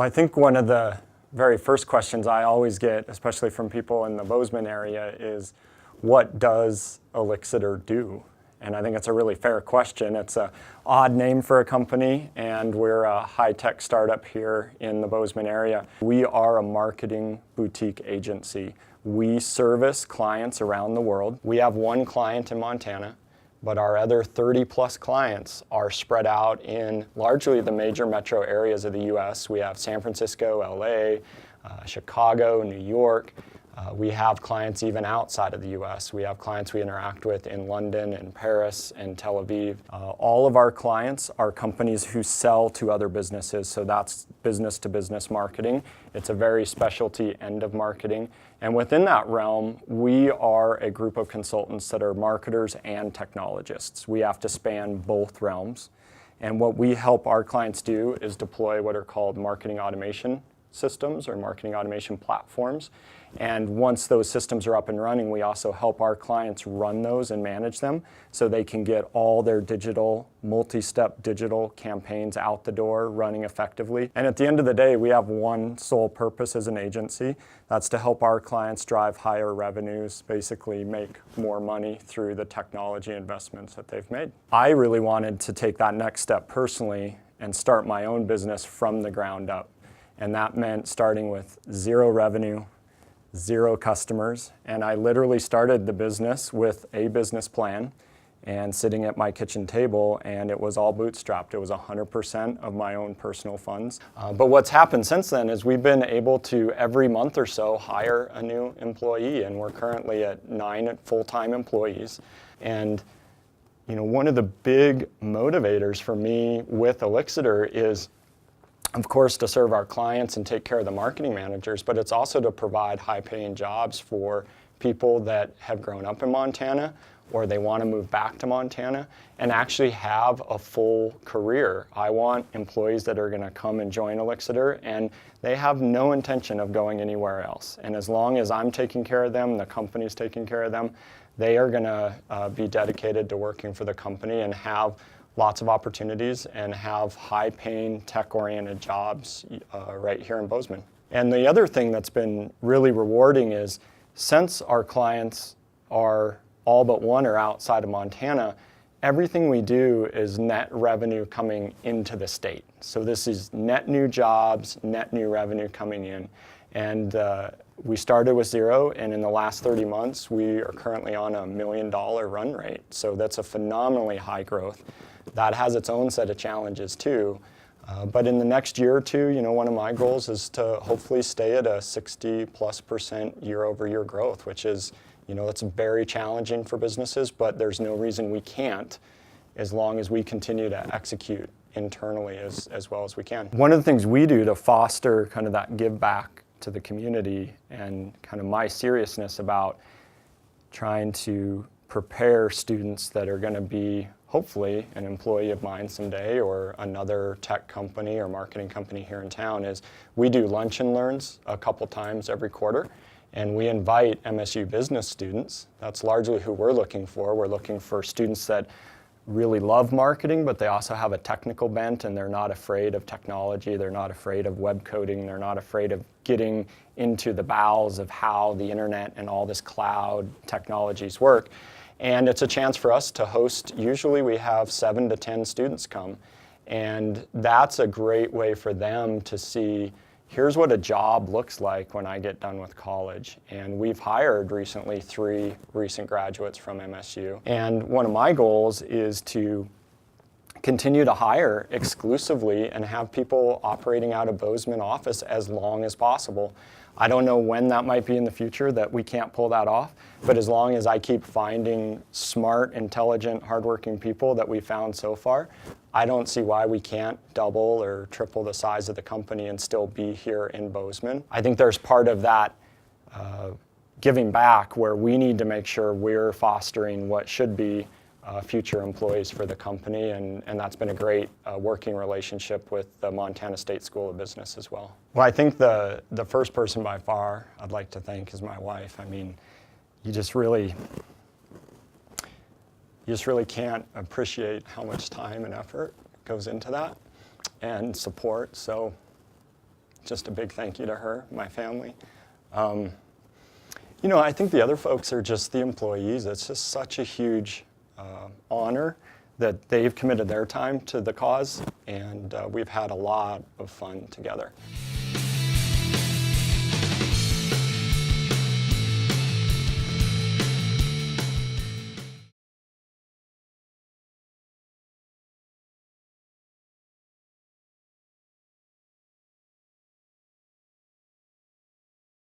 Well, I think one of the very first questions I always get, especially from people in the Bozeman area, is what does Elixir do? And I think it's a really fair question. It's an odd name for a company, and we're a high-tech startup here in the Bozeman area. We are a marketing boutique agency. We service clients around the world. We have one client in Montana, but our other 30-plus clients are spread out in largely the major metro areas of the U.S. We have San Francisco, L.A., Chicago, New York. We have clients even outside of the U.S. We have clients we interact with in London and Paris and Tel Aviv. All of our clients are companies who sell to other businesses, so that's business-to-business marketing. It's a very specialty end of marketing. And within that realm, we are a group of consultants that are marketers and technologists. We have to span both realms. And what we help our clients do is deploy what are called marketing automation systems or marketing automation platforms. And once those systems are up and running, we also help our clients run those and manage them so they can get all their digital, multi-step digital campaigns out the door running effectively. And at the end of the day, we have one sole purpose as an agency. That's to help our clients drive higher revenues, basically make more money through the technology investments that they've made. I really wanted to take that next step personally and start my own business from the ground up. And that meant starting with zero revenue, zero customers, and I literally started the business with a business plan and sitting at my kitchen table, and it was all bootstrapped. It was 100% of my own personal funds. But what's happened since then is we've been able to, every month or so, hire a new employee, and we're currently at 9 full-time employees. And one of the big motivators for me with Elixir is, of course, to serve our clients and take care of the marketing managers, but it's also to provide high-paying jobs for people that have grown up in Montana or they want to move back to Montana and actually have a full career. I want employees that are going to come and join Elixir, and they have no intention of going anywhere else. And as long as I'm taking care of them, the company's taking care of them, they are going to be dedicated to working for the company and have lots of opportunities and have high-paying, tech-oriented jobs right here in Bozeman. And the other thing that's been really rewarding is since our clients are all but one are outside of Montana, everything we do is net revenue coming into the state. So this is net new jobs, net new revenue coming in. And we started with zero, and in the last 30 months, we are currently on $1 million run rate. So that's a phenomenally high growth. That has its own set of challenges too. But in the next year or two, one of my goals is to hopefully stay at a 60+% year-over-year growth, which is, it's very challenging for businesses, but there's no reason we can't as long as we continue to execute internally as well as we can. One of the things we do to foster kind of that give back to the community and kind of my seriousness about trying to prepare students that are going to be hopefully an employee of mine someday or another tech company or marketing company here in town is we do lunch and learns a couple times every quarter, and we invite MSU business students. That's largely who we're looking for. We're looking for students that really love marketing, but they also have a technical bent and they're not afraid of technology. They're not afraid of web coding. They're not afraid of getting into the bowels of how the internet and all this cloud technologies work. And it's a chance for us to host. Usually we have 7 to 10 students come. And that's a great way for them to see, here's what a job looks like when I get done with college. And we've hired recently 3 recent graduates from MSU. And one of my goals is to continue to hire exclusively and have people operating out of Bozeman office as long as possible. I don't know when that might be in the future that we can't pull that off, but as long as I keep finding smart, intelligent, hardworking people that we found so far, I don't see why we can't double or triple the size of the company and still be here in Bozeman. I think there's part of that giving back where we need to make sure we're fostering what should be future employees for the company, and that's been a great working relationship with the Montana State School of Business as well. Well, I think the first person by far I'd like to thank is my wife. I mean, you just really can't appreciate how much time and effort goes into that and support. So just a big thank you to her, my family. You know, I think the other folks are just the employees. It's just such a huge honor that they've committed their time to the cause, and we've had a lot of fun together.